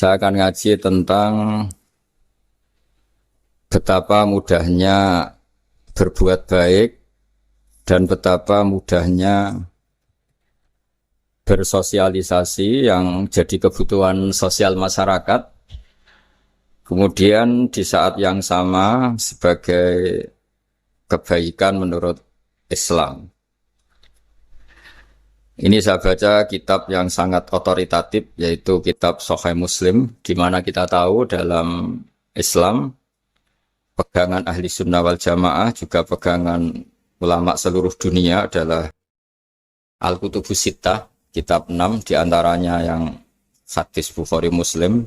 Saya akan ngaji tentang betapa mudahnya berbuat baik dan betapa mudahnya bersosialisasi yang jadi kebutuhan sosial masyarakat. Kemudian di saat yang sama sebagai kebaikan menurut Islam. Ini saya baca kitab yang sangat otoritatif, yaitu kitab Sahih Muslim, di mana kita tahu dalam Islam pegangan ahli sunnah wal jamaah, juga pegangan ulama seluruh dunia adalah Al-Kutubus Sittah, kitab 6, diantaranya yang hadis Bukhari Muslim.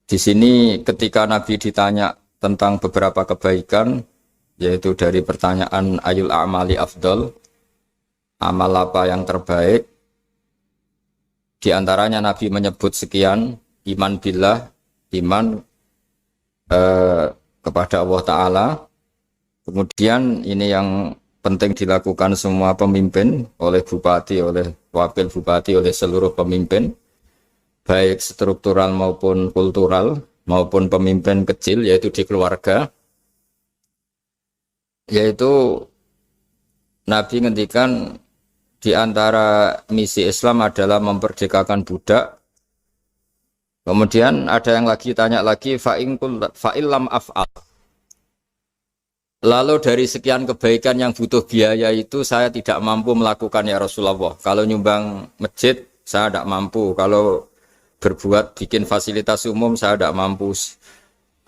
Di sini ketika Nabi ditanya tentang beberapa kebaikan, yaitu dari pertanyaan ayul a'mali afdol, amal apa yang terbaik, diantaranya Nabi menyebut sekian: iman billah, iman kepada Allah Ta'ala. Kemudian ini yang penting dilakukan semua pemimpin, oleh bupati, oleh wakil bupati, oleh seluruh pemimpin, baik struktural maupun kultural, maupun pemimpin kecil, yaitu di keluarga. Yaitu Nabi ngendikan di antara misi Islam adalah memperdekakan budak. Kemudian ada yang lagi tanya lagi, fa'illam af'al. Lalu dari sekian kebaikan yang butuh biaya itu saya tidak mampu melakukan ya Rasulullah. Kalau nyumbang masjid saya tidak mampu. Kalau berbuat bikin fasilitas umum saya tidak mampu.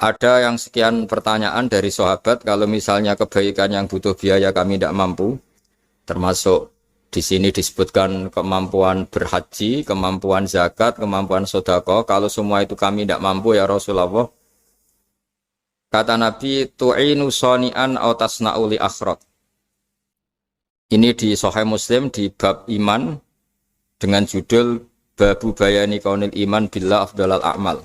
Ada yang sekian pertanyaan dari sahabat, kalau misalnya kebaikan yang butuh biaya kami tidak mampu, termasuk di sini disebutkan kemampuan berhaji, kemampuan zakat, kemampuan sedekah. Kalau semua itu kami tidak mampu ya Rasulullah. Kata Nabi, tu'inu shani'an aw tasna'u li akhrat. Ini di Sahih Muslim di bab iman dengan judul Babu Bayani Kaunil Iman Billah Afdalal A'mal.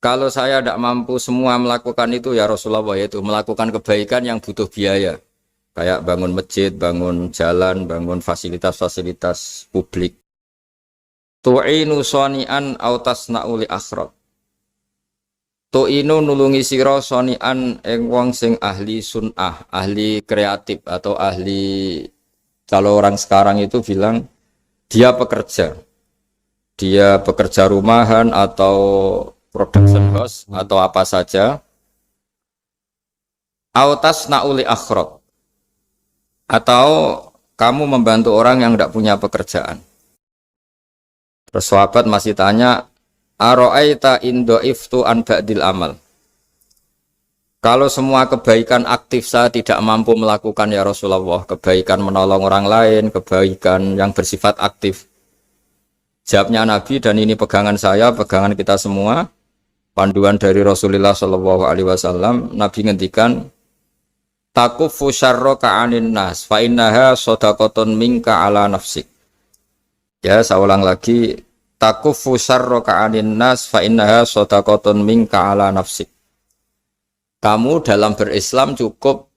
Kalau saya tidak mampu semua melakukan itu ya Rasulullah, yaitu melakukan kebaikan yang butuh biaya. Kayak bangun masjid, bangun jalan, bangun fasilitas-fasilitas publik. Tu'inu shani'an aw tasna'u li akhrat. Tu'inu nulungi sira shani'an ing wong sing ahli sun'ah, ahli kreatif, atau ahli, kalau orang sekarang itu bilang dia pekerja. Dia pekerja rumahan atau production house atau apa saja. Aw tasna'u li akhrat. Atau kamu membantu orang yang tidak punya pekerjaan. Terus sahabat masih tanya, aro'aita indo'iftu an ba'dil amal. Kalau semua kebaikan aktif saya tidak mampu melakukan ya Rasulullah, kebaikan menolong orang lain, kebaikan yang bersifat aktif. Jawabnya Nabi, dan ini pegangan saya, pegangan kita semua, panduan dari Rasulullah SAW, Nabi ngendikan, takufu syarroka anin nas fa innaha shadaqatun minka ala nafsik. Ya, saya ulang lagi, takufu syarroka anin nas fa innaha shadaqatun minka ala nafsik. Kamu dalam berislam cukup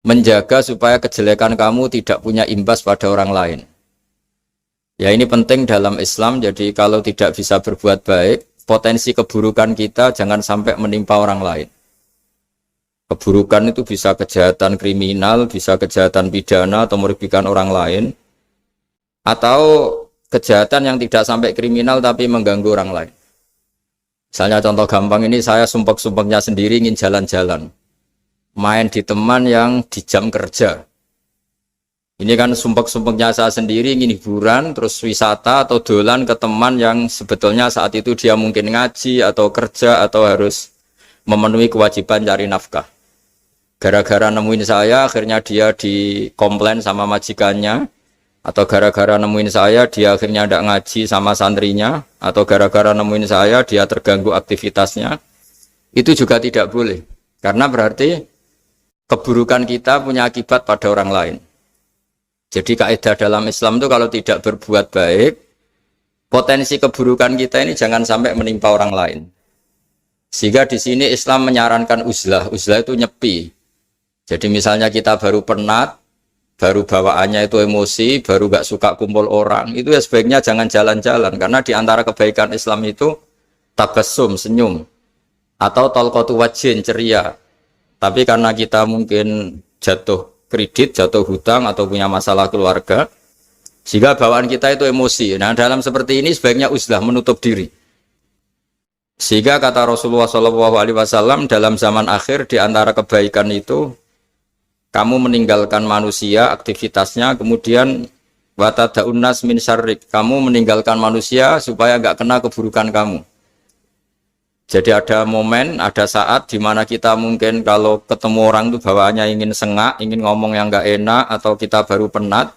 menjaga supaya kejelekan kamu tidak punya imbas pada orang lain. Ya, ini penting dalam Islam. Jadi kalau tidak bisa berbuat baik, potensi keburukan kita jangan sampai menimpa orang lain. Keburukan itu bisa kejahatan kriminal, bisa kejahatan pidana atau merugikan orang lain, atau kejahatan yang tidak sampai kriminal tapi mengganggu orang lain. Misalnya contoh gampang ini, saya sumpek-sumpeknya sendiri ingin jalan-jalan, main di teman yang di jam kerja. Ini kan sumpek-sumpeknya saya sendiri ingin hiburan, terus wisata atau dolan ke teman yang sebetulnya saat itu dia mungkin ngaji atau kerja atau harus memenuhi kewajiban cari nafkah. Gara-gara nemuin saya, akhirnya dia dikomplain sama majikannya, atau gara-gara nemuin saya, dia akhirnya tidak ngaji sama santrinya, atau gara-gara nemuin saya, dia terganggu aktivitasnya. Itu juga tidak boleh, karena berarti keburukan kita punya akibat pada orang lain. Jadi kaidah dalam Islam itu kalau tidak berbuat baik, potensi keburukan kita ini jangan sampai menimpa orang lain. Sehingga di sini Islam menyarankan uzlah. Uzlah itu nyepi. Jadi misalnya kita baru penat, baru bawaannya itu emosi, baru gak suka kumpul orang, itu ya sebaiknya jangan jalan-jalan. Karena di antara kebaikan Islam itu tabassum, senyum, atau talqatu wajhin, ceria. Tapi karena kita mungkin jatuh kredit, jatuh hutang, atau punya masalah keluarga, sehingga bawaan kita itu emosi. Nah, dalam seperti ini sebaiknya uzlah, menutup diri. Sehingga kata Rasulullah SAW dalam zaman akhir di antara kebaikan itu kamu meninggalkan manusia aktivitasnya, kemudian watadaun nas min syarrik, kamu meninggalkan manusia supaya nggak kena keburukan kamu. Jadi ada momen, ada saat di mana kita mungkin kalau ketemu orang itu bawaannya ingin sengak, ingin ngomong yang nggak enak, atau kita baru penat,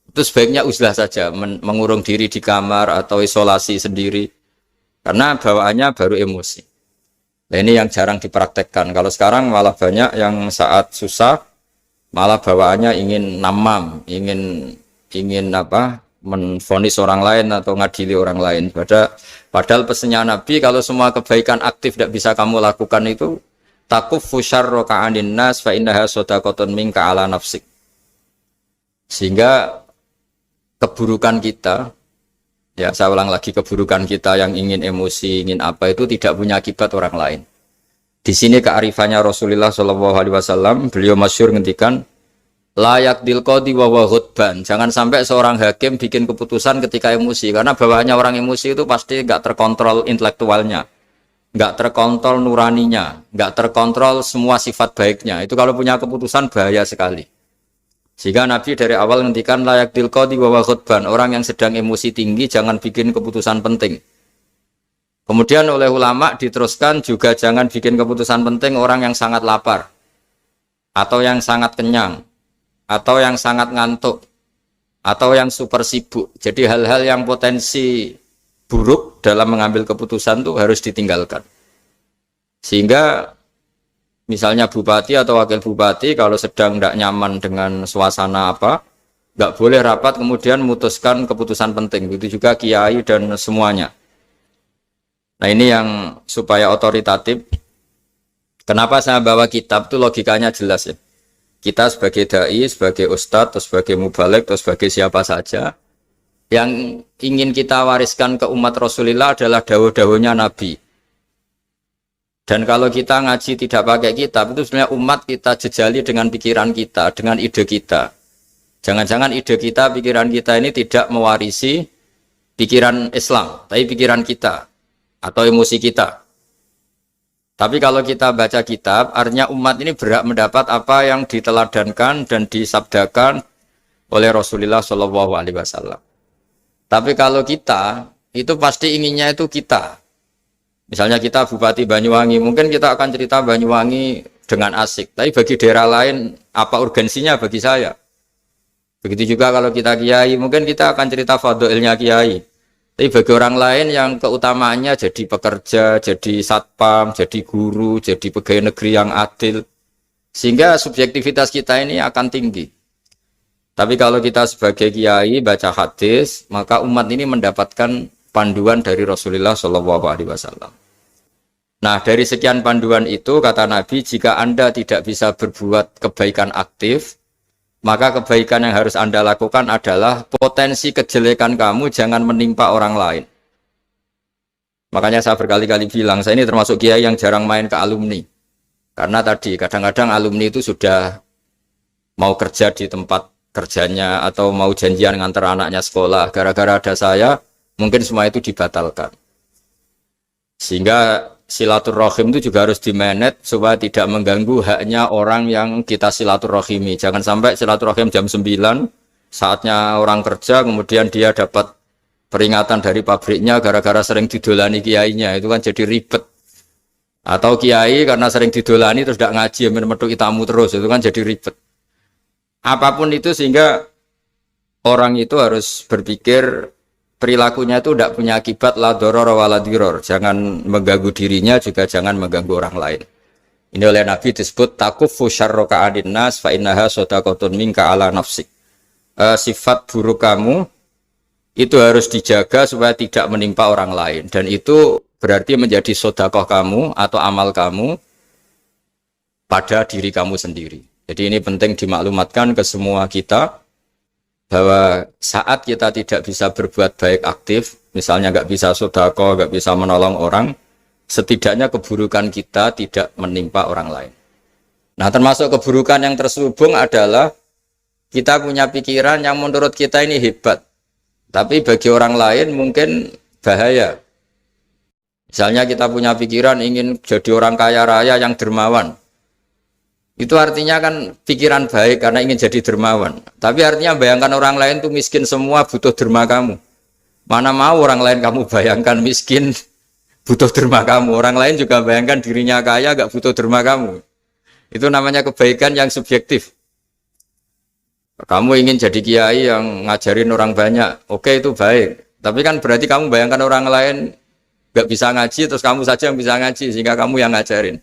itu sebaiknya uzlah saja, mengurung diri di kamar atau isolasi sendiri, karena bawaannya baru emosi. Nah, ini yang jarang dipraktekkan. Kalau sekarang malah banyak yang saat susah malah bawaannya ingin namam, ingin apa, menvonis orang lain atau ngadili orang lain. Padahal pesannya Nabi, kalau semua kebaikan aktif tidak bisa kamu lakukan itu, takuffu syarra ka'anin nas fa innaha shadaqatun minka ala nafsik. Sehingga keburukan kita, ya saya ulang lagi, keburukan kita yang ingin emosi, ingin apa, itu tidak punya akibat orang lain. Di sini kearifannya Rasulullah SAW, beliau masyhur ngendikan, layak dilqadi wa ghadban. Jangan sampai seorang hakim bikin keputusan ketika emosi, karena bawaannya orang emosi itu pasti nggak terkontrol intelektualnya, nggak terkontrol nuraninya, nggak terkontrol semua sifat baiknya. Itu kalau punya keputusan bahaya sekali. Sehingga Nabi dari awal ngendikan layak dilqadi wa ghadban. Orang yang sedang emosi tinggi jangan bikin keputusan penting. Kemudian oleh ulama diteruskan juga jangan bikin keputusan penting orang yang sangat lapar, atau yang sangat kenyang, atau yang sangat ngantuk, atau yang super sibuk. Jadi hal-hal yang potensi buruk dalam mengambil keputusan itu harus ditinggalkan. Sehingga misalnya bupati atau wakil bupati kalau sedang tidak nyaman dengan suasana apa, nggak boleh rapat kemudian memutuskan keputusan penting. Begitu juga kiai dan semuanya. Nah, ini yang supaya otoritatif. Kenapa saya bawa kitab itu logikanya jelas ya. Kita sebagai dai, sebagai ustadz, atau sebagai mubalek, atau sebagai siapa saja, yang ingin kita wariskan ke umat Rasulullah adalah dawuh-dawuhnya Nabi. Dan kalau kita ngaji tidak pakai kitab, itu sebenarnya umat kita jejali dengan pikiran kita, dengan ide kita. Jangan-jangan ide kita, pikiran kita ini tidak mewarisi pikiran Islam, tapi pikiran kita atau emosi kita. Tapi kalau kita baca kitab, artinya umat ini berhak mendapat apa yang diteladankan dan disabdakan oleh Rasulullah SAW. Tapi kalau kita, itu pasti inginnya itu kita. Misalnya kita Bupati Banyuwangi, mungkin kita akan cerita Banyuwangi dengan asik. Tapi bagi daerah lain, apa urgensinya bagi saya? Begitu juga kalau kita kiai, mungkin kita akan cerita fadhilnya kiai. Tapi bagi orang lain yang keutamaannya jadi pekerja, jadi satpam, jadi guru, jadi pegawai negeri yang adil. Sehingga subjektivitas kita ini akan tinggi. Tapi kalau kita sebagai kiai baca hadis, maka umat ini mendapatkan panduan dari Rasulullah SAW. Nah, dari sekian panduan itu, kata Nabi, jika Anda tidak bisa berbuat kebaikan aktif, maka kebaikan yang harus Anda lakukan adalah potensi kejelekan kamu jangan menimpa orang lain. Makanya saya berkali-kali bilang, saya ini termasuk kiai yang jarang main ke alumni. Karena tadi, kadang-kadang alumni itu sudah mau kerja di tempat kerjanya, atau mau janjian ngantar anaknya sekolah. Gara-gara ada saya, mungkin semua itu dibatalkan. Sehingga silaturahim itu juga harus dimanage supaya tidak mengganggu haknya orang yang kita silaturahimi. Jangan sampai silaturahim jam 9, saatnya orang kerja, kemudian dia dapat peringatan dari pabriknya gara-gara sering didolani kiainya. Itu kan jadi ribet. Atau kiai karena sering didolani terus tidak ngaji, metu tamu terus, itu kan jadi ribet. Apapun itu, sehingga orang itu harus berpikir perilakunya itu tidak punya akibat la doror wa la diror. Jangan mengganggu dirinya, juga jangan mengganggu orang lain. Ini oleh Nabi disebut takuffu syarra ka'adin nas fa innaha shadaqatun minka ala nafsik. Sifat buruk kamu itu harus dijaga supaya tidak menimpa orang lain, dan itu berarti menjadi sedekah kamu atau amal kamu pada diri kamu sendiri. Jadi ini penting dimaklumatkan ke semua kita bahwa saat kita tidak bisa berbuat baik aktif, misalnya nggak bisa sedekah, nggak bisa menolong orang, setidaknya keburukan kita tidak menimpa orang lain. Nah, termasuk keburukan yang terselubung adalah kita punya pikiran yang menurut kita ini hebat, tapi bagi orang lain mungkin bahaya. Misalnya kita punya pikiran ingin jadi orang kaya raya yang dermawan. Itu artinya kan pikiran baik karena ingin jadi dermawan. Tapi artinya bayangkan orang lain tuh miskin semua butuh derma kamu. Mana mau orang lain kamu bayangkan miskin butuh derma kamu. Orang lain juga bayangkan dirinya kaya gak butuh derma kamu. Itu namanya kebaikan yang subjektif. Kamu ingin jadi kiai yang ngajarin orang banyak. Oke, itu baik. Tapi kan berarti kamu bayangkan orang lain gak bisa ngaji terus kamu saja yang bisa ngaji sehingga kamu yang ngajarin.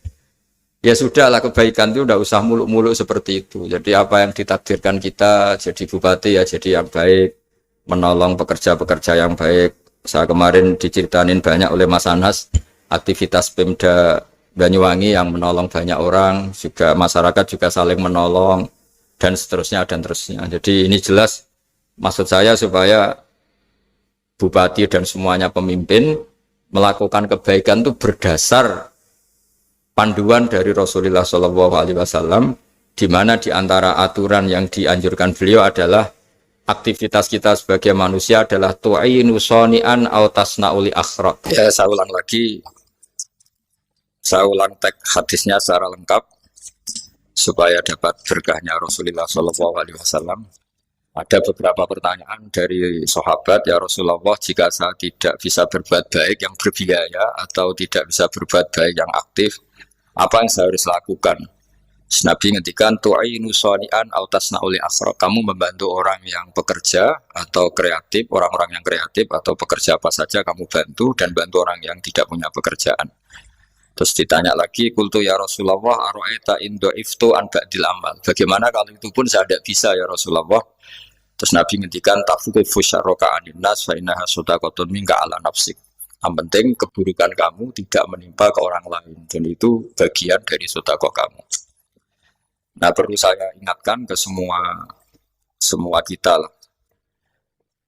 Ya sudahlah, kebaikan itu udah usah muluk-muluk seperti itu. Jadi apa yang ditakdirkan kita jadi bupati ya jadi yang baik, menolong pekerja-pekerja yang baik. Saya kemarin diceritain banyak oleh Mas Anas aktivitas Pemda Banyuwangi yang menolong banyak orang, juga masyarakat juga saling menolong dan seterusnya dan terusnya. Jadi ini jelas maksud saya supaya bupati dan semuanya pemimpin melakukan kebaikan itu berdasar panduan dari Rasulullah SAW, di mana di antara aturan yang dianjurkan beliau adalah aktivitas kita sebagai manusia adalah tu'inu soni'an au tasna'uli akhraq. Ya, saya ulang lagi, saya ulang teks hadisnya secara lengkap supaya dapat berkahnya Rasulullah SAW. Ada beberapa pertanyaan dari sahabat, ya Rasulullah, jika saya tidak bisa berbuat baik yang berbiaya atau tidak bisa berbuat baik yang aktif, apa yang saya harus lakukan? Nabi ngendikan tu'inu shani'an aw tasna'uli asra. Kamu membantu orang yang bekerja atau kreatif, orang-orang yang kreatif atau pekerja apa saja kamu bantu dan bantu orang yang tidak punya pekerjaan. Terus ditanya lagi, qultu ya Rasulullah ara'aita in dha'iftu an ba'dil amal. Bagaimana kalau itu pun saya tidak bisa ya Rasulullah? Terus Nabi ngendikan tafufu syarraka anin nas fa innaha sadaqatun minka ala nafsik. Yang penting keburukan kamu tidak menimpa ke orang lain dan itu bagian dari sedekah kamu. Nah, perlu saya ingatkan ke semua kita lah.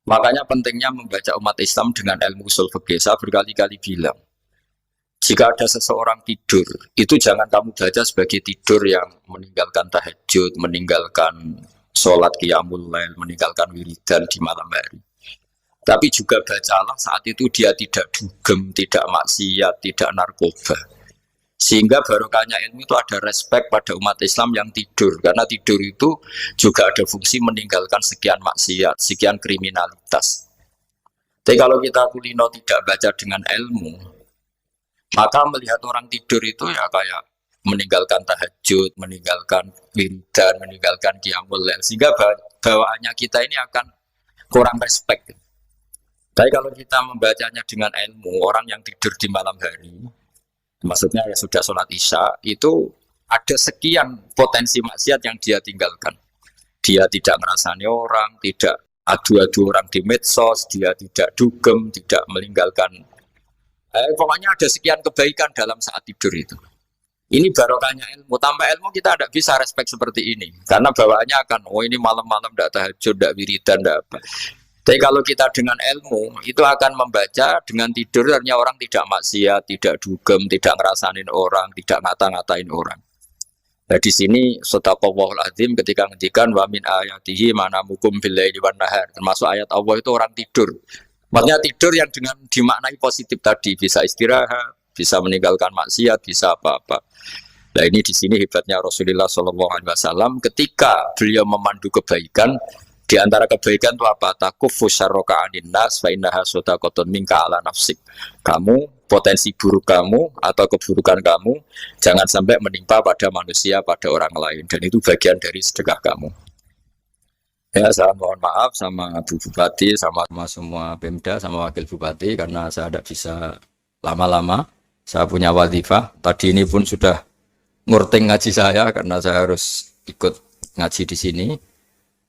Makanya pentingnya membaca umat Islam dengan ilmu usul fikih. Saya berkali-kali bilang, jika ada seseorang tidur, itu jangan kamu baca sebagai tidur yang meninggalkan tahajud, meninggalkan sholat qiyamul lail, meninggalkan wiridan di malam hari. Tapi juga bacalah saat itu dia tidak dugem, tidak maksiat, tidak narkoba. Sehingga barokahnya ilmu itu ada respek pada umat Islam yang tidur. Karena tidur itu juga ada fungsi meninggalkan sekian maksiat, sekian kriminalitas. Tapi kalau kita kulino tidak baca dengan ilmu, maka melihat orang tidur itu ya kayak meninggalkan tahajud, meninggalkan wiridan, meninggalkan qiyamul lail. Sehingga bawaannya kita ini akan kurang respek. Tapi kalau kita membacanya dengan ilmu, orang yang tidur di malam hari, maksudnya ya sudah sholat isya, itu ada sekian potensi maksiat yang dia tinggalkan. Dia tidak ngerasani orang, tidak adu-adu orang di medsos, dia tidak dugem, tidak meninggalkan. Pokoknya ada sekian kebaikan dalam saat tidur itu. Ini barokahnya ilmu. Tanpa ilmu kita tidak bisa respek seperti ini. Karena bawaannya akan, oh ini malam-malam tidak tahajud, tidak wiridan, tidak apa. Tapi kalau kita dengan ilmu, itu akan membaca dengan tidur, artinya orang tidak maksiat, tidak dugem, tidak ngerasain orang, tidak ngata-ngatain orang. Nah di sini sadaqallahul azim ketika ngendikan wa min ayatihi manamukum billaili wan nahar. Termasuk ayat Allah itu orang tidur. Maksudnya tidur yang dengan dimaknai positif tadi, bisa istirahat, bisa meninggalkan maksiat, bisa apa-apa. Nah ini di sini hebatnya Rasulullah SAW ketika beliau memandu kebaikan. Di antara kebaikan itu apa? Takufu syarroka anin nas fa innaha sadaqatun minka ala nafsik. Kamu, potensi buruk kamu atau keburukan kamu jangan sampai menimpa pada manusia, pada orang lain. Dan itu bagian dari sedekah kamu. Ya, saya mohon maaf sama Bu Bupati, sama semua Pemda, sama Wakil Bupati karena saya tidak bisa lama-lama. Saya punya wadifah. Tadi ini pun sudah ngurting ngaji saya karena saya harus ikut ngaji di sini.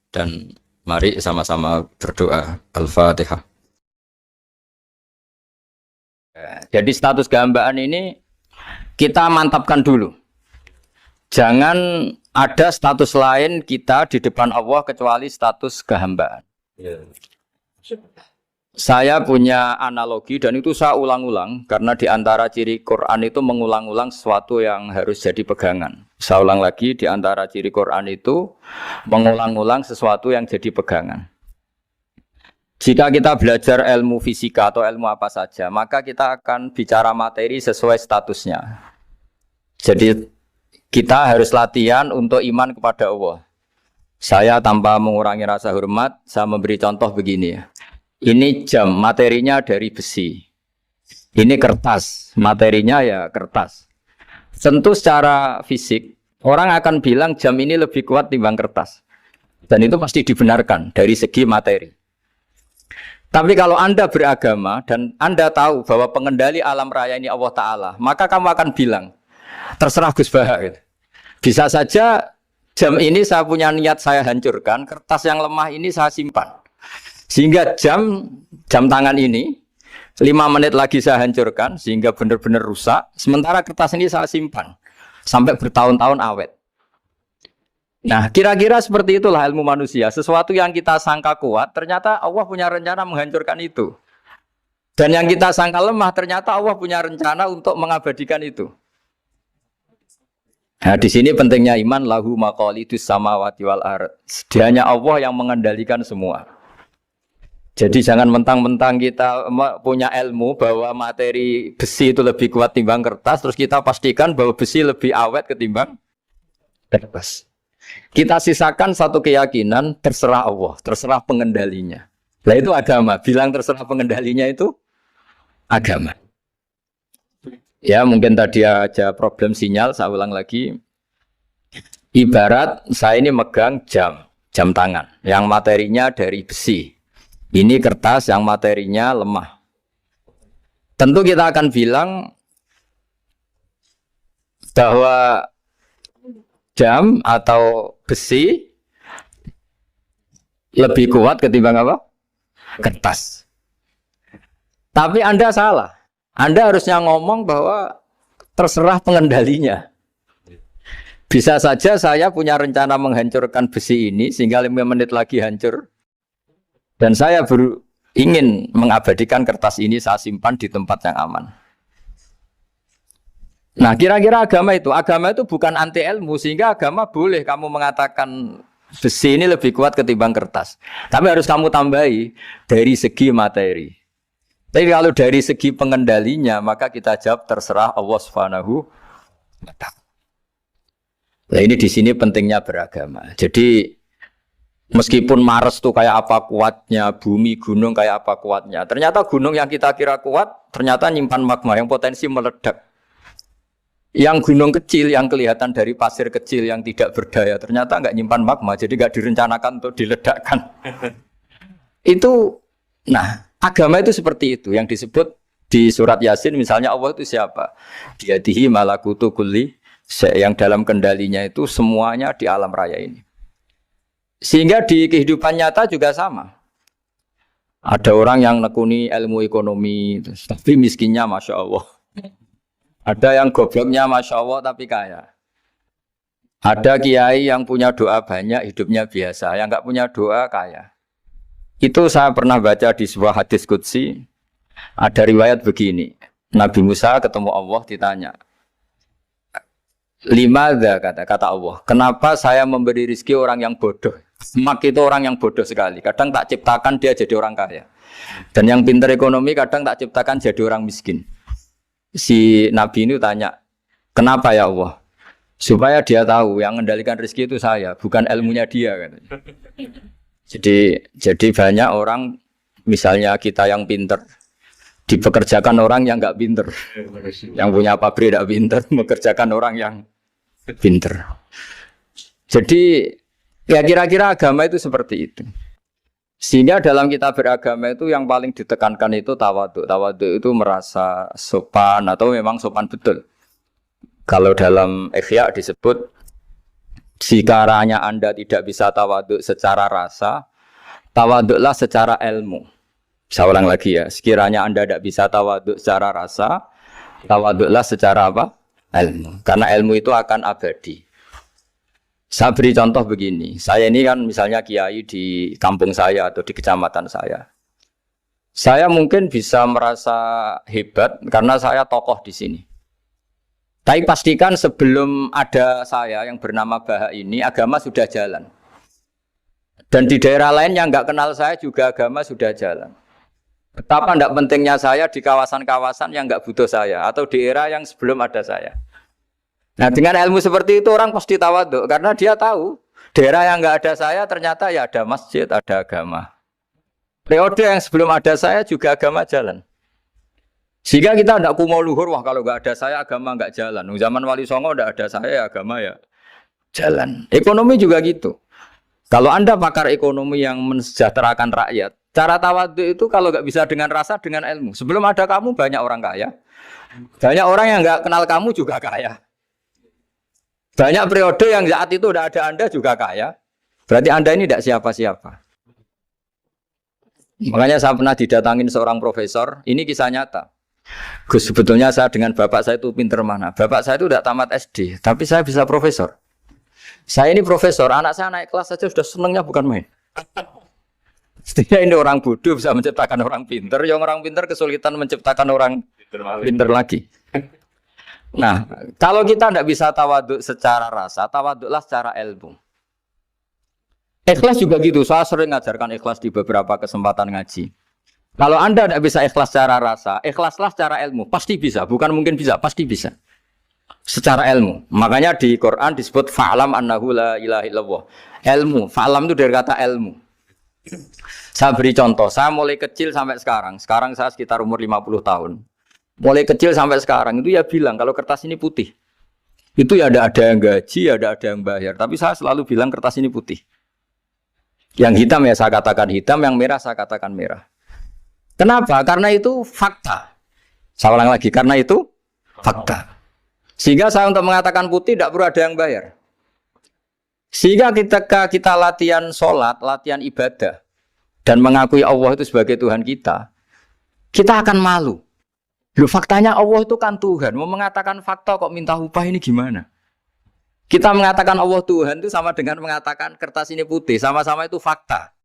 Dan mari sama-sama berdoa. Al-Fatihah. Jadi status gambaan ini kita mantapkan dulu. Jangan ada status lain kita di depan Allah kecuali status kehambaan. Saya punya analogi dan itu saya ulang-ulang karena di antara ciri Quran itu mengulang-ulang sesuatu yang harus jadi pegangan. Saya ulang lagi, di antara ciri Quran itu mengulang-ulang sesuatu yang jadi pegangan. Jika kita belajar ilmu fisika atau ilmu apa saja, maka kita akan bicara materi sesuai statusnya. Jadi kita harus latihan untuk iman kepada Allah. Saya tanpa mengurangi rasa hormat, saya memberi contoh begini ya. Ini jam, materinya dari besi. Ini kertas, materinya ya kertas. Tentu secara fisik, orang akan bilang jam ini lebih kuat timbang kertas. Dan itu pasti dibenarkan dari segi materi. Tapi kalau Anda beragama dan Anda tahu bahwa pengendali alam raya ini Allah Ta'ala, maka kamu akan bilang, terserah Gus Baha. Gitu. Bisa saja jam ini saya punya niat saya hancurkan, kertas yang lemah ini saya simpan. Sehingga jam tangan ini 5 menit lagi saya hancurkan sehingga benar-benar rusak. Sementara kertas ini saya simpan sampai bertahun-tahun awet. Nah, kira-kira seperti itulah ilmu manusia. Sesuatu yang kita sangka kuat, ternyata Allah punya rencana menghancurkan itu. Dan yang kita sangka lemah, ternyata Allah punya rencana untuk mengabadikan itu. Nah, di sini pentingnya iman, lahu maqalidus samawati wal ardh. Hanya Allah yang mengendalikan semua. Jadi jangan mentang-mentang kita punya ilmu bahwa materi besi itu lebih kuat timbang kertas, terus kita pastikan bahwa besi lebih awet ketimbang kertas. Kita sisakan satu keyakinan, terserah Allah, terserah pengendalinya. Nah itu agama, bilang terserah pengendalinya itu agama. Ya mungkin tadi aja problem sinyal, saya ulang lagi. Ibarat saya ini megang jam tangan, yang materinya dari besi. Ini kertas yang materinya lemah. Tentu kita akan bilang bahwa jam atau besi lebih kuat ketimbang apa? Kertas. Tapi Anda salah. Anda harusnya ngomong bahwa terserah pengendalinya. Bisa saja saya punya rencana menghancurkan besi ini sehingga 5 menit lagi hancur. Dan saya ingin mengabadikan kertas ini saya simpan di tempat yang aman. Nah kira-kira agama itu bukan anti ilmu, sehingga agama boleh kamu mengatakan besi ini lebih kuat ketimbang kertas. Tapi harus kamu tambahi dari segi materi. Tapi kalau dari segi pengendalinya, maka kita jawab terserah Allah Subhanahu wa Ta'ala. Nah ini di sini pentingnya beragama. Jadi meskipun Mars tuh kayak apa kuatnya, bumi, gunung kayak apa kuatnya. Ternyata gunung yang kita kira kuat, ternyata nyimpan magma yang potensi meledak. Yang gunung kecil, yang kelihatan dari pasir kecil yang tidak berdaya, ternyata nggak nyimpan magma, jadi nggak direncanakan untuk diledakkan. Itu, nah agama itu seperti itu, yang disebut di surat Yasin misalnya Allah itu siapa? Biyadihi malakutu kulli, yang dalam kendalinya itu semuanya di alam raya ini. Sehingga di kehidupan nyata juga sama. Ada orang yang nekuni ilmu ekonomi, tapi miskinnya Masya Allah. Ada yang gobloknya Masya Allah tapi kaya. Ada kiai yang punya doa banyak, hidupnya biasa. Yang nggak punya doa kaya. Itu saya pernah baca di sebuah hadis qudsi. Ada riwayat begini. Nabi Musa ketemu Allah ditanya. Limadza kata Allah. Kenapa saya memberi rezeki orang yang bodoh? Mak itu orang yang bodoh sekali. Kadang tak ciptakan dia jadi orang kaya. Dan yang pintar ekonomi kadang tak ciptakan jadi orang miskin. Si Nabi ini tanya, kenapa ya Allah? Supaya dia tahu yang mengendalikan rezeki itu saya, bukan ilmunya dia. Katanya. Jadi banyak orang, misalnya kita yang pintar, dipekerjakan orang yang nggak pintar. Yang punya pabrik tidak pintar, mengerjakan orang yang pintar. Jadi ya kira-kira agama itu seperti itu. Sehingga dalam kita beragama itu yang paling ditekankan itu tawadhu. Tawadhu itu merasa sopan atau memang sopan betul. Kalau dalam Ihya disebut sekiranya Anda tidak bisa tawadhu secara rasa, tawadhulah secara ilmu. Saya ulang lagi ya, sekiranya Anda tidak bisa tawadhu secara rasa, tawadhulah secara apa? Ilmu. Karena ilmu itu akan abadi. Saya beri contoh begini. Saya ini kan misalnya kiai di kampung saya atau di kecamatan saya. Saya mungkin bisa merasa hebat karena saya tokoh di sini. Tapi pastikan sebelum ada saya yang bernama Baha ini, agama sudah jalan. Dan di daerah lain yang nggak kenal saya juga agama sudah jalan. Betapa tidak pentingnya saya di kawasan-kawasan yang nggak butuh saya atau di era yang sebelum ada saya. Nah dengan ilmu seperti itu orang pasti tawaduk karena dia tahu daerah yang nggak ada saya ternyata ya ada masjid, ada agama. Periode yang sebelum ada saya juga agama jalan. Sehingga kita tidak kumo luhur, wah kalau nggak ada saya agama nggak jalan. Zaman Wali Songo tidak ada saya agama ya jalan. Ekonomi juga gitu. Kalau Anda pakar ekonomi yang mensejahterakan rakyat, cara tawaduk itu kalau nggak bisa dengan rasa, dengan ilmu. Sebelum ada kamu banyak orang kaya, banyak orang yang nggak kenal kamu juga kaya. Banyak periode yang saat itu udah ada Anda juga kaya. Berarti Anda ini tidak siapa-siapa. Makanya saya pernah didatangin seorang profesor. Ini kisah nyata. Gus, sebetulnya saya dengan bapak saya itu pinter mana. Bapak saya itu udah tamat SD. Tapi saya bisa profesor. Saya ini profesor. Anak saya naik kelas saja sudah senengnya bukan main. Setidaknya ini orang bodoh bisa menciptakan orang pinter. Yang orang pinter kesulitan menciptakan orang pinter lagi. Nah, kalau kita tidak bisa tawaduk secara rasa, tawaduklah secara ilmu. Ikhlas juga gitu, saya sering ngajarkan ikhlas di beberapa kesempatan ngaji. Kalau Anda tidak bisa ikhlas secara rasa, ikhlaslah secara ilmu, pasti bisa, bukan mungkin bisa, pasti bisa. Secara ilmu, makanya di Quran disebut fa'lam annahu la ilaha illallah. Ilmu, fa'lam itu dari kata ilmu. Saya beri contoh, saya mulai kecil sampai sekarang saya sekitar umur 50 tahun. Mulai kecil sampai sekarang itu ya bilang kalau kertas ini putih. Itu ya ada yang gaji, ada yang bayar. Tapi saya selalu bilang kertas ini putih. Yang hitam ya saya katakan hitam, yang merah saya katakan merah. Kenapa? Karena itu fakta. Saya ulang lagi, karena itu fakta. Sehingga saya untuk mengatakan putih tidak perlu ada yang bayar. Sehingga ketika kita latihan sholat, latihan ibadah, dan mengakui Allah itu sebagai Tuhan kita akan malu. Loh, faktanya Allah itu kan Tuhan. Mau mengatakan fakta kok minta upah ini gimana? Kita mengatakan Allah Tuhan itu sama dengan mengatakan kertas ini putih. Sama-sama itu fakta.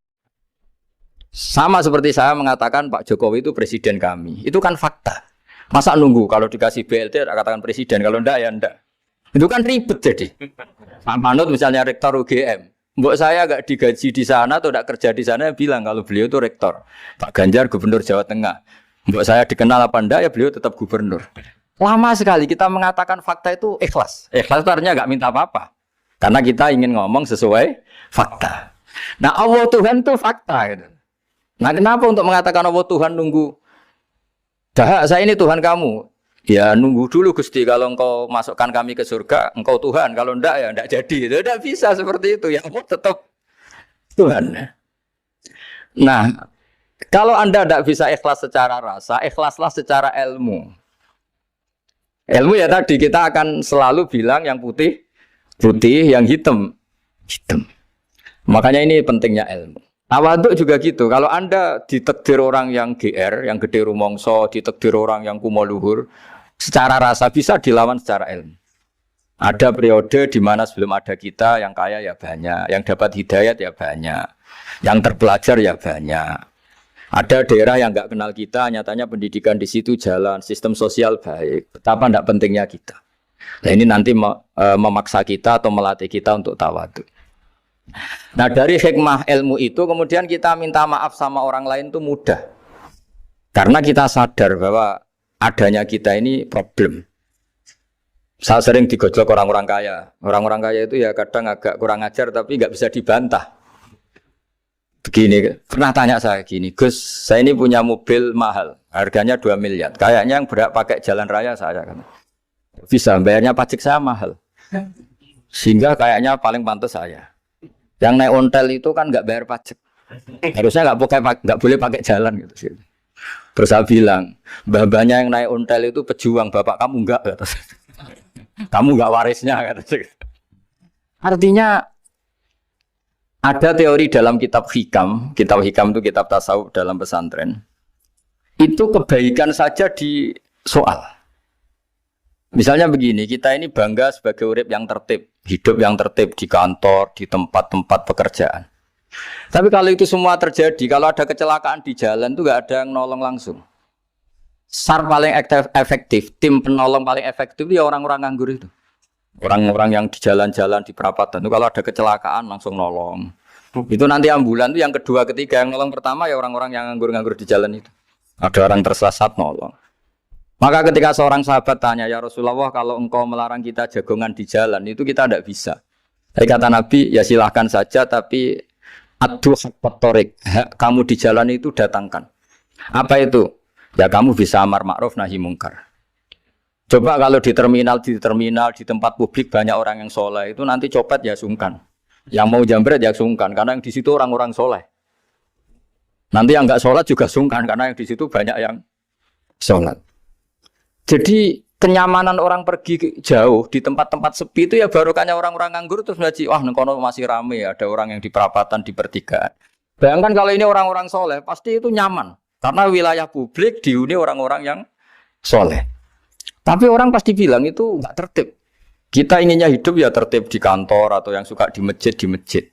Sama seperti saya mengatakan Pak Jokowi itu presiden kami. Itu kan fakta. Masa nunggu kalau dikasih BLT katakan presiden. Kalau enggak ya enggak. Itu kan ribet jadi. Pak Manut misalnya rektor UGM. Mbok saya enggak digaji di sana atau enggak kerja di sana bilang kalau beliau itu rektor. Pak Ganjar gubernur Jawa Tengah. Mbak saya dikenal apa enggak ya beliau tetap gubernur. Lama sekali kita mengatakan fakta itu ikhlas. Ikhlas itu artinya enggak minta apa-apa. Karena kita ingin ngomong sesuai fakta. Nah Allah Tuhan itu fakta. Gitu. Nah kenapa untuk mengatakan Allah Tuhan nunggu? Dah saya ini Tuhan kamu. Ya nunggu dulu Gusti. Kalau engkau masukkan kami ke surga, engkau Tuhan. Kalau enggak ya enggak jadi. Itu enggak bisa seperti itu. Ya Allah tetap Tuhan. Nah kalau Anda tidak bisa ikhlas secara rasa, ikhlaslah secara ilmu. Ilmu ya tadi kita akan selalu bilang yang putih, putih, yang hitam, hitam. Makanya ini pentingnya ilmu. Tawaduk juga gitu. Kalau Anda ditakdir orang yang GR, yang gede rumongso, ditakdir orang yang kumo luhur, secara rasa bisa dilawan secara ilmu. Ada periode di mana sebelum ada kita yang kaya ya banyak, yang dapat hidayat ya banyak, yang terpelajar ya banyak. Ada daerah yang nggak kenal kita, nyatanya pendidikan di situ jalan, sistem sosial baik. Betapa tidak pentingnya kita. Nah ini nanti memaksa kita atau melatih kita untuk tawaduk. Nah dari hikmah ilmu itu kemudian kita minta maaf sama orang lain itu mudah. Karena kita sadar bahwa adanya kita ini problem. Saya sering digojlok orang-orang kaya. Orang-orang kaya itu ya kadang agak kurang ajar tapi nggak bisa dibantah. Begini, pernah tanya saya gini, Gus, saya ini punya mobil mahal, harganya 2 miliar. Kayaknya yang berhak pakai jalan raya saya kan. Bisa, bayarnya pajak saya mahal. Sehingga kayaknya paling pantas saya. Yang naik ontel itu kan nggak bayar pajak. Harusnya nggak boleh pakai jalan gitu. Terus saya bilang, mbah-mbahnya yang naik ontel itu pejuang, bapak kamu enggak. Kamu enggak warisnya. Artinya, ada teori dalam kitab hikam itu kitab tasawuf dalam pesantren. Itu kebaikan saja di soal. Misalnya begini, kita ini bangga sebagai urip yang tertib, hidup yang tertib di kantor, di tempat-tempat pekerjaan. Tapi kalau itu semua terjadi, kalau ada kecelakaan di jalan itu nggak ada yang nolong langsung. SAR paling efektif, tim penolong paling efektif ya orang-orang nganggur itu. Orang-orang yang di jalan-jalan di perapatan itu kalau ada kecelakaan langsung nolong. Itu nanti ambulan itu yang kedua, ketiga, yang nolong pertama ya orang-orang yang nganggur-nganggur di jalan itu. Ada orang tersesat nolong. Maka ketika seorang sahabat tanya, ya Rasulullah, kalau engkau melarang kita jagongan di jalan, itu kita tidak bisa. Tapi kata Nabi, ya silahkan saja, tapi adu hak torik, kamu di jalan itu datangkan. Apa itu? Ya kamu bisa amar ma'ruf nahi mungkar. Coba kalau di terminal, di tempat publik banyak orang yang soleh, itu nanti copet ya sungkan. Yang mau jambret ya sungkan, karena yang di situ orang-orang soleh. Nanti yang enggak sholat juga sungkan, karena yang di situ banyak yang sholat. Jadi kenyamanan orang pergi jauh di tempat-tempat sepi itu ya barokahnya orang-orang nganggur terus ngaji, wah nengkono masih rame, ada orang yang di perapatan, di pertigaan. Bayangkan kalau ini orang-orang soleh, pasti itu nyaman. Karena wilayah publik dihuni orang-orang yang soleh. Tapi orang pasti bilang itu nggak tertib. Kita inginnya hidup ya tertib di kantor atau yang suka di masjid, di masjid.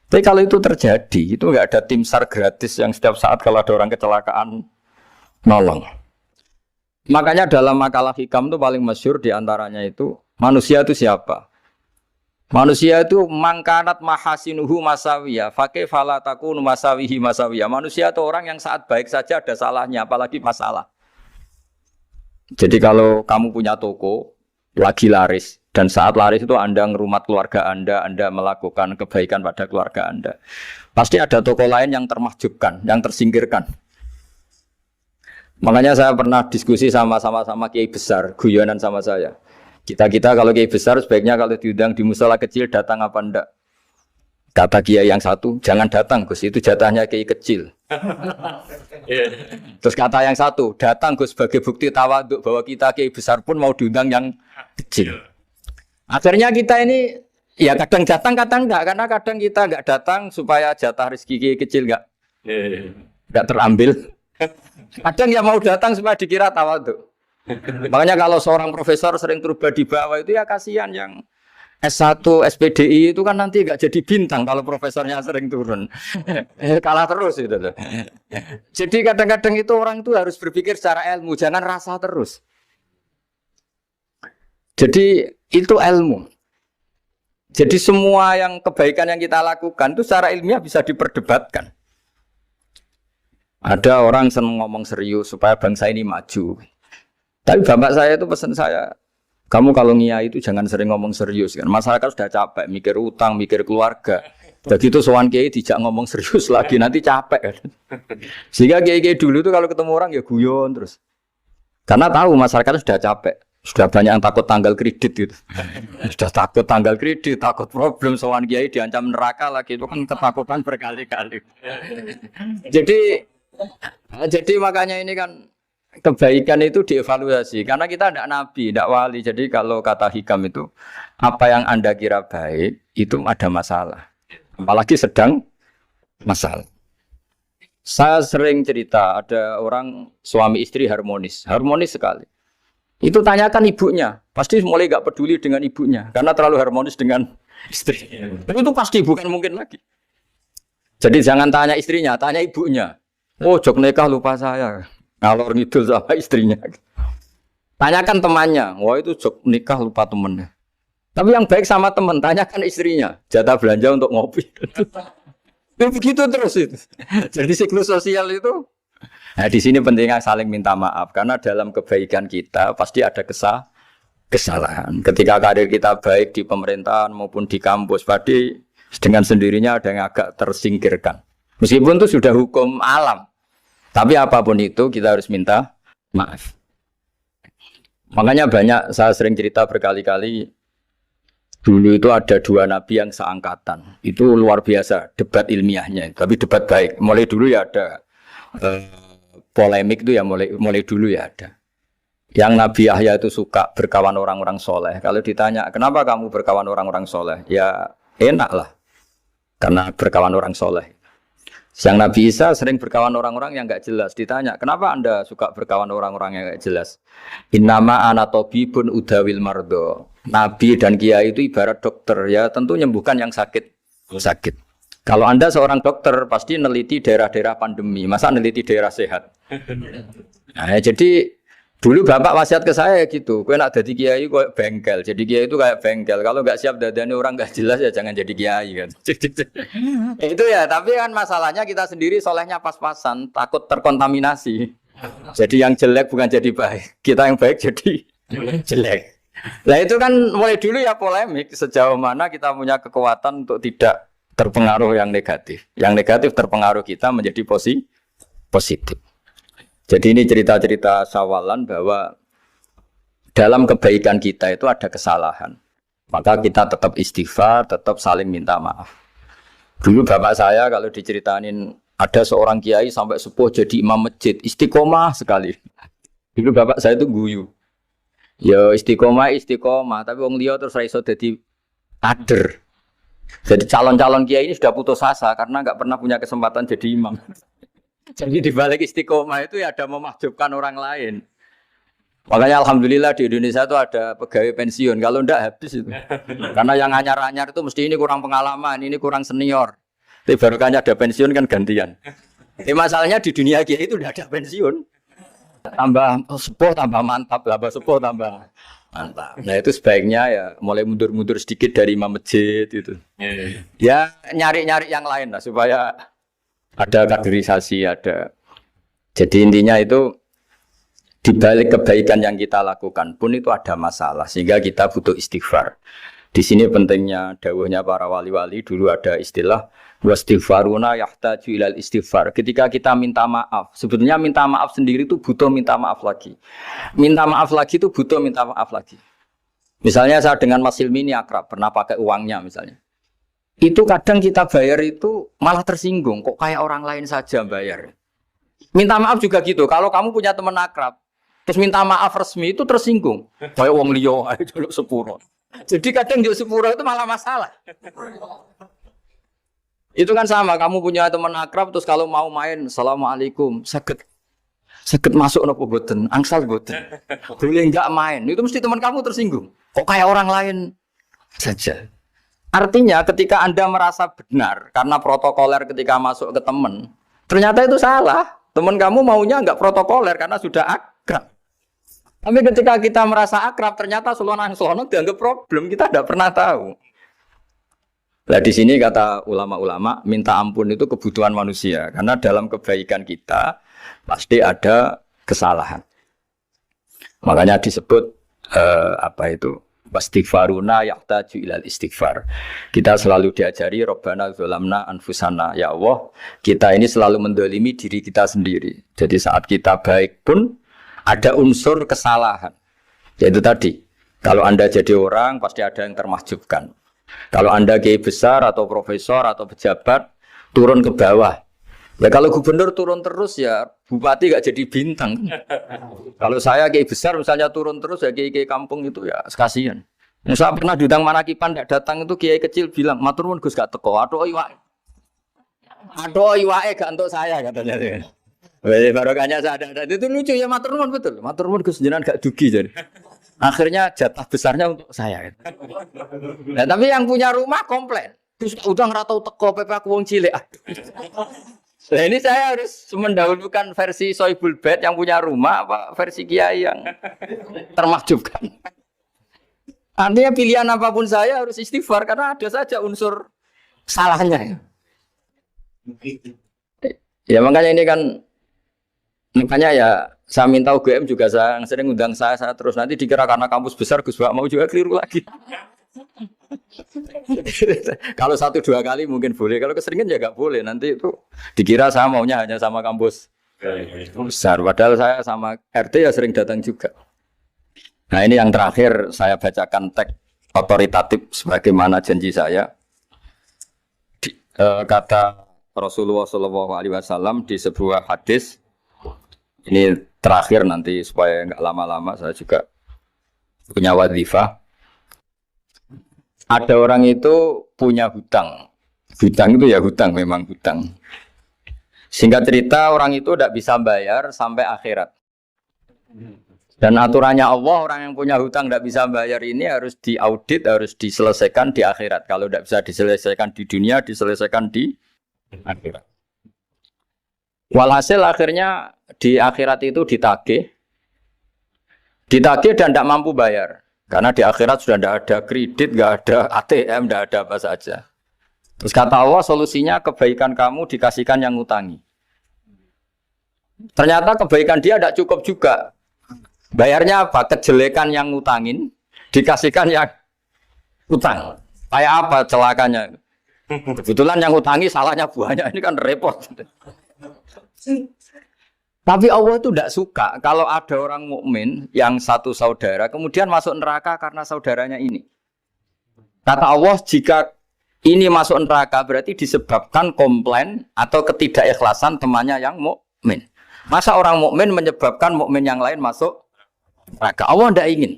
Tapi kalau itu terjadi, itu nggak ada tim SAR gratis yang setiap saat kalau ada orang kecelakaan nolong. Makanya dalam makalah hikam itu paling masyhur diantaranya itu manusia itu siapa? Manusia itu mangkanat mahasinuhu masawiyah, fakih falatakun masawihi masawiyah. Manusia itu orang yang saat baik saja ada salahnya, apalagi masalah. Jadi kalau kamu punya toko lagi laris dan saat laris itu Anda ngerumat keluarga Anda melakukan kebaikan pada keluarga Anda, pasti ada toko lain yang termahjubkan, yang tersingkirkan. Makanya saya pernah diskusi sama kiai besar, guyonan sama saya. Kita kalau kiai besar sebaiknya kalau diundang di musala kecil datang apa enggak? Kata kiai yang satu, jangan datang Gus, itu jatahnya kiai kecil. Terus kata yang satu, datang Gus sebagai bukti tawaduk bahwa kita kiai besar pun mau diundang yang kecil. Akhirnya kita ini ya kadang datang kadang enggak, karena kadang kita enggak datang supaya jatah rezeki kiai kecil enggak terambil. Kadang ya mau datang supaya dikira tawaduk. Makanya kalau seorang profesor sering terubah di bawah itu ya kasihan yang S1, SPDI itu kan nanti enggak jadi bintang kalau profesornya sering turun. Kalah terus itu. Jadi kadang-kadang itu orang itu harus berpikir secara ilmu, jangan rasa terus. Jadi itu ilmu. Jadi semua yang kebaikan yang kita lakukan itu secara ilmiah bisa diperdebatkan. Ada orang senang ngomong serius supaya bangsa ini maju. Tapi bapak saya itu pesan saya, kamu kalau ngiyai itu jangan sering ngomong serius kan. Masyarakat sudah capek mikir utang, mikir keluarga. Jadi itu sowan kiai dijak ngomong serius lagi nanti capek kan. Sehingga kiai dulu itu kalau ketemu orang ya guyon terus. Karena tahu masyarakat sudah capek. Sudah banyak yang takut tanggal kredit gitu. Sudah takut tanggal kredit, takut problem sowan kiai diancam neraka lagi itu kan ketakutan berkali-kali. Jadi makanya ini kan kebaikan itu dievaluasi karena kita tidak nabi, tidak wali. Jadi kalau kata hikam itu apa yang Anda kira baik itu ada masalah. Apalagi sedang masalah. Saya sering cerita ada orang suami istri harmonis sekali. Itu tanyakan ibunya, pasti mulai gak peduli dengan ibunya karena terlalu harmonis dengan istri. Tapi itu pasti bukan mungkin lagi. Jadi jangan tanya istrinya, tanya ibunya. Oh, jok nikah lupa saya. Ngalor ngidul sama istrinya. Tanyakan temannya. Wah, itu jok nikah lupa temennya. Tapi yang baik sama teman, tanyakan istrinya. Jatah belanja untuk ngopi. Begitu terus itu. Jadi siklus sosial itu. Nah, di sini pentingnya saling minta maaf karena dalam kebaikan kita pasti ada kesalahan. Ketika karir kita baik di pemerintahan maupun di kampus, pasti dengan sendirinya ada yang agak tersingkirkan. Meskipun itu sudah hukum alam. Tapi apapun itu kita harus minta maaf. Makanya banyak, saya sering cerita berkali-kali, dulu itu ada dua nabi yang seangkatan. Itu luar biasa debat ilmiahnya, tapi debat baik. Mulai dulu ya ada polemik itu ya mulai dulu ya ada. Yang Nabi Yahya itu suka berkawan orang-orang soleh. Kalau ditanya, kenapa kamu berkawan orang-orang soleh? Ya enak lah, karena berkawan orang soleh. Yang Nabi Isa sering berkawan orang-orang yang nggak jelas. Ditanya, kenapa Anda suka berkawan orang-orang yang nggak jelas? Innama ana tabibun udawil mardo. Nabi dan kiai itu ibarat dokter, ya tentu menyembuhkan yang sakit. Sakit. Kalau Anda seorang dokter, pasti neliti daerah-daerah pandemi. Masa neliti daerah sehat? Nah, jadi dulu bapak wasiat ke saya gitu, kowe nak jadi kiai kayak bengkel. Jadi kiai itu kayak bengkel. Kalau nggak siap dadani orang nggak jelas ya jangan jadi kiai kan. Itu ya, tapi kan masalahnya kita sendiri solehnya pas-pasan, takut terkontaminasi. Jadi yang jelek bukan jadi baik, kita yang baik jadi jelek. Nah itu kan mulai dulu ya polemik sejauh mana kita punya kekuatan untuk tidak terpengaruh yang negatif. Yang negatif terpengaruh kita menjadi positif. Jadi ini cerita-cerita sawalan bahwa dalam kebaikan kita itu ada kesalahan. Maka kita tetap istighfar, tetap saling minta maaf. Dulu bapak saya kalau diceritain ada seorang kiai sampai sepuh jadi imam masjid, istiqomah sekali. Dulu bapak saya itu guyu. Ya istiqomah, tapi wong liya terus ra iso dadi kader. Jadi calon-calon kiai ini sudah putus asa karena nggak pernah punya kesempatan jadi imam. Jadi di balik istiqomah itu ya ada memahjubkan orang lain. Makanya alhamdulillah di Indonesia itu ada pegawai pensiun. Kalau enggak habis itu. Karena yang anyar-anyar itu mesti ini kurang pengalaman, ini kurang senior. Tapi barokahnya ada pensiun kan gantian. Masalahnya di dunia kiai itu udah ada pensiun. Tambah sepuh tambah mantap, tambah sepuh tambah mantap. Nah itu sebaiknya ya mulai mundur-mundur sedikit dari imam masjid itu. Ya nyari-nyari yang lain lah supaya ada kaderisasi, ada. Jadi intinya itu di balik kebaikan yang kita lakukan pun itu ada masalah sehingga kita butuh istighfar. Di sini pentingnya dawuhnya para wali-wali dulu ada istilah wastighfaruna yahtaju ilal istighfar. Ketika kita minta maaf, sebetulnya minta maaf sendiri itu butuh minta maaf lagi. Minta maaf lagi itu butuh minta maaf lagi. Misalnya saya dengan Mas Hilmi ini akrab, pernah pakai uangnya misalnya. Itu kadang kita bayar itu malah tersinggung, kok kayak orang lain saja bayar. Minta maaf juga gitu, kalau kamu punya teman akrab, terus minta maaf resmi itu tersinggung. Kayak wong liya ae jaluk sepuro. Jadi kadang jaluk sepuro itu malah masalah. Itu kan sama, kamu punya teman akrab terus kalau mau main, assalamualaikum, sakit masuk nopo boten, angsal boten. Boleh enggak main, itu mesti teman kamu tersinggung. Kok kayak orang lain saja. Artinya ketika Anda merasa benar karena protokoler ketika masuk ke teman, ternyata itu salah. Teman kamu maunya enggak protokoler karena sudah akrab. Tapi ketika kita merasa akrab, ternyata selonang-selonang dianggap problem, kita tidak pernah tahu. Nah di sini kata ulama-ulama, minta ampun itu kebutuhan manusia. Karena dalam kebaikan kita pasti ada kesalahan. Makanya disebut wastighfaruna yahtaju ilal istighfar. Kita selalu diajari Rabbana dzalamna anfusana. Ya Allah, kita ini selalu mendolimi diri kita sendiri. Jadi saat kita baik pun ada unsur kesalahan. Yaitu tadi, kalau Anda jadi orang pasti ada yang termahjubkan. Kalau Anda kiai besar atau profesor atau pejabat turun ke bawah. Ya kalau gubernur turun terus ya bupati gak jadi bintang. Kalau saya kiai besar misalnya turun terus ya kiai kampung itu ya kasihan. Saya pernah diundang Manakipan tidak datang itu kiai kecil bilang matur nuwun Gus gak teko. Aduh iwake gak untuk saya katanya. Barokahnya saya ada. Itu lucu ya matur nuwun betul. Matur nuwun Gus jenengan gak dugi jadi. Akhirnya jatah besarnya untuk saya. Nah, tapi yang punya rumah komplain. Terus udah ngeratau teko PP aku wong cilik. Nah ini saya harus mendahulukan versi Soibul Bait yang punya rumah apa versi Kiai yang termahjubkan. Artinya pilihan apapun saya harus istighfar karena ada saja unsur salahnya. Ya makanya ini kan makanya ya saya minta UGM juga saya sering undang saya terus nanti dikira karena kampus besar Gus Bak mau juga keliru lagi. Kalau 1-2 kali mungkin boleh, kalau keseringan ya nggak boleh. Nanti itu dikira saya maunya hanya sama kampus besar, padahal saya sama RT ya sering datang juga. Nah ini yang terakhir saya bacakan teks otoritatif sebagaimana janji saya. Kata Rasulullah SAW di sebuah hadis. Ini terakhir nanti supaya nggak lama-lama saya juga punya wadhifah. Ada orang itu punya hutang. Hutang itu ya hutang, memang hutang. Singkat cerita orang itu tidak bisa bayar sampai akhirat. Dan aturannya Allah, orang yang punya hutang tidak bisa bayar ini harus diaudit, harus diselesaikan di akhirat. Kalau tidak bisa diselesaikan di dunia, diselesaikan di akhirat. Walhasil akhirnya di akhirat itu ditagih dan tidak mampu bayar. Karena di akhirat sudah tidak ada kredit, tidak ada ATM, tidak ada apa saja. Terus kata Allah, solusinya kebaikan kamu dikasihkan yang ngutangi. Ternyata kebaikan dia tidak cukup juga. Bayarnya apa? Kejelekan yang ngutangin dikasihkan yang utang. Kayak apa celakanya? Kebetulan yang ngutangi salahnya banyak, ini kan repot. Tapi Allah itu tidak suka kalau ada orang mukmin yang satu saudara kemudian masuk neraka karena saudaranya ini. Kata Allah, jika ini masuk neraka berarti disebabkan komplain atau ketidakikhlasan temannya yang mukmin. Masa orang mukmin menyebabkan mukmin yang lain masuk neraka? Allah tidak ingin.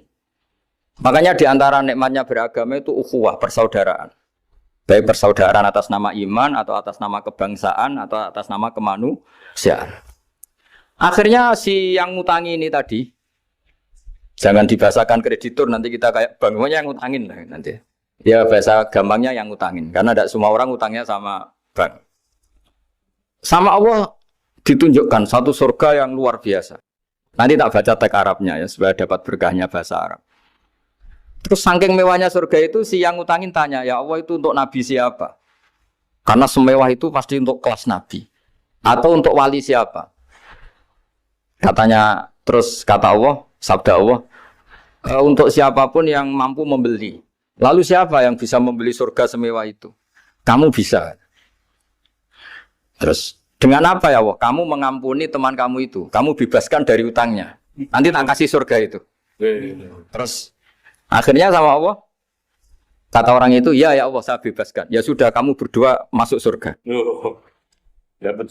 Makanya diantara nikmatnya beragama itu ukhuwah, persaudaraan. Baik persaudaraan atas nama iman atau atas nama kebangsaan atau atas nama kemanusiaan. Akhirnya si yang ngutangi ini tadi, jangan dibahasakan kreditur, nanti kita kayak bank, yang ngutangin lah nanti. Ya bahasa gampangnya yang ngutangin, karena tidak semua orang ngutangnya sama bank. Sama Allah ditunjukkan satu surga yang luar biasa. Nanti tak baca teks Arabnya ya, supaya dapat berkahnya bahasa Arab. Terus saking mewahnya surga itu, si yang ngutangin tanya, ya Allah itu untuk Nabi siapa? Karena semewah itu pasti untuk kelas Nabi. Atau untuk wali siapa? Katanya, terus kata Allah, sabda Allah, untuk siapapun yang mampu membeli. Lalu siapa yang bisa membeli surga semewah itu? Kamu bisa. Terus, dengan apa ya Allah? Kamu mengampuni teman kamu itu. Kamu bebaskan dari utangnya. Nanti tak kasih surga itu. Terus, akhirnya sama Allah, kata orang itu, ya Allah saya bebaskan. Ya sudah, kamu berdua masuk surga.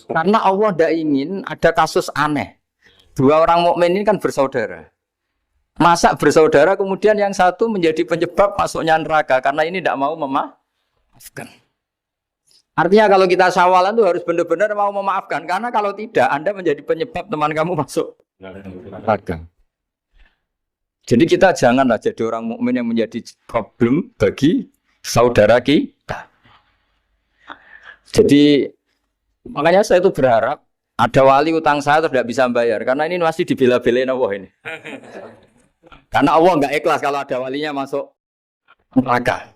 Karena Allah tidak ingin ada kasus aneh. Dua orang mukmin ini kan bersaudara. Masa bersaudara kemudian yang satu menjadi penyebab masuknya neraka karena ini tidak mau memaafkan. Artinya kalau kita syawalan itu harus benar-benar mau memaafkan. Karena kalau tidak, Anda menjadi penyebab teman kamu masuk neraka. Jadi kita janganlah jadi orang mukmin yang menjadi problem bagi saudara kita. Jadi makanya saya itu berharap ada wali utang saya tidak bisa bayar karena ini masih dibela-belain Allah ini. Karena Allah nggak ikhlas kalau ada walinya masuk neraka.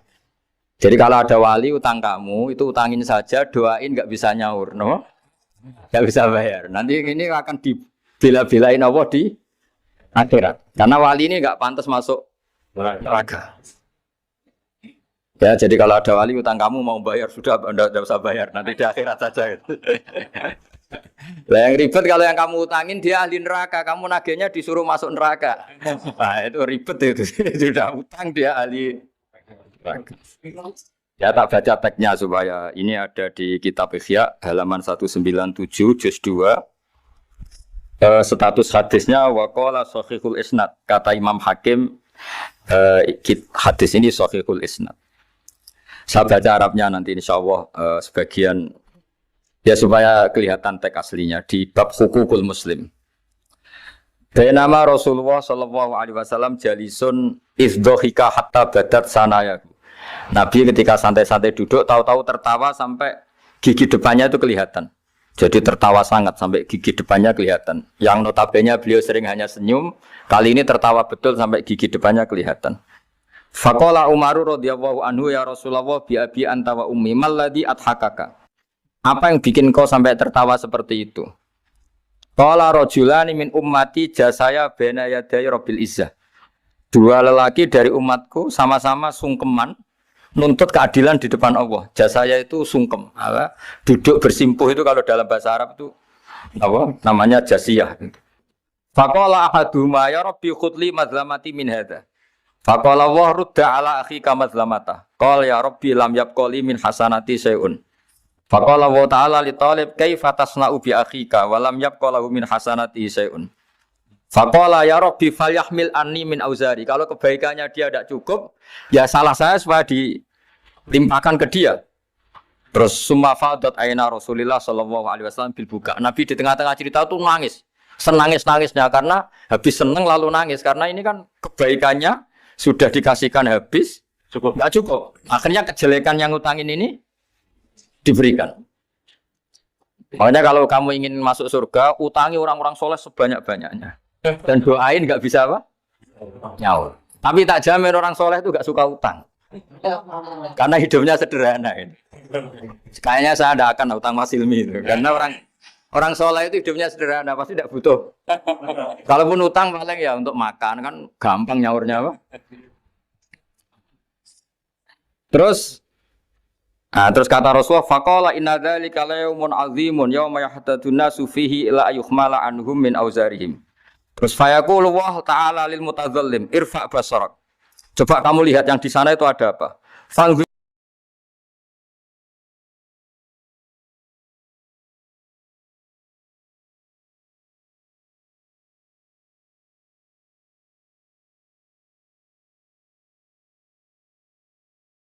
Jadi kalau ada wali utang kamu itu utangin saja, doain nggak bisa nyaur, no? Nggak bisa bayar. Nanti ini akan dibela-belain Allah di akhirat. Karena wali ini nggak pantas masuk neraka. Ya, jadi kalau ada wali utang kamu mau bayar sudah, Anda tidak usah bayar, nanti di akhirat saja. Lah yang ribet kalau yang kamu utangin dia ahli neraka, kamu nagihnya disuruh masuk neraka. Nah, itu ribet itu. Sudah utang dia ahli neraka. Ya tak baca teksnya supaya ini ada di kitab Ihya halaman 197 juz 2. Status hadisnya waqala shahihul isnad, kata Imam Hakim hadis ini shahihul isnad. Saya baca Arabnya nanti insyaallah sebagian ya supaya kelihatan teks aslinya di bab hukukul muslim. Nama Rasulullah sallallahu alaihi wasallam jalisun izdhika hatta badat sanayahu. Nabi ketika santai-santai duduk tahu-tahu tertawa sampai gigi depannya itu kelihatan. Jadi tertawa sangat sampai gigi depannya kelihatan. Yang notabene beliau sering hanya senyum, kali ini tertawa betul sampai gigi depannya kelihatan. Faqala Umaru radhiyallahu anhu ya Rasulullah bi abi anta wa ummi mal ladzi adhakaka. Apa yang bikin kau sampai tertawa seperti itu? Qala rajulani min ummati jasaya baina yaday rabbil izzah. Dua lelaki dari umatku sama-sama sungkeman nuntut keadilan di depan Allah. Jasaya itu sungkem, apa? Duduk bersimpuh itu kalau dalam bahasa Arab itu apa? Namanya jasiyah. Faqala ahaduhuma ya rabbi khudli mazlamati min hadza. Faqala wa rudda ala akhika mazlamata. Qala ya rabbi lam yabqali min hasanati syai'un. Faqala wa ta'ala li talib kaifa tasna'u bi akhika wa lam yabqalahu min hasanati syai'un. Faqala ya rabbi falyahmil anni min auzari. Kalau kebaikannya dia tidak cukup, ya salah saya supaya dilimpahkan ke dia. Terus summa fadat aina Rasulillah sallallahu alaihi wasallam bil buka. Nabi di tengah-tengah cerita tuh nangis. Senangis-nangisnya karena habis seneng lalu nangis karena ini kan kebaikannya sudah dikasihkan habis nggak cukup. Akhirnya kejelekan yang utangin ini diberikan. Makanya kalau kamu ingin masuk surga, utangi orang-orang soleh sebanyak-banyaknya. Dan doain nggak bisa apa? Nyaur. Tapi tak jamin orang soleh itu nggak suka utang. Karena hidupnya sederhana ini. Kayaknya saya tidak akan utang Mas Ilmi itu. Karena orang soleh itu hidupnya sederhana, pasti tidak butuh. Kalaupun utang paling ya untuk makan, kan gampang nyaurnya apa? Terus kata Rasulullah, faqala inna dzalika yaumun azimun yauma yahtadun nasu fihi ila yuhmala anhum min auzarihim. Terus fayaqulu wa ta'ala lil mutadzallim irfa basarak. Coba kamu lihat yang di sana itu ada apa?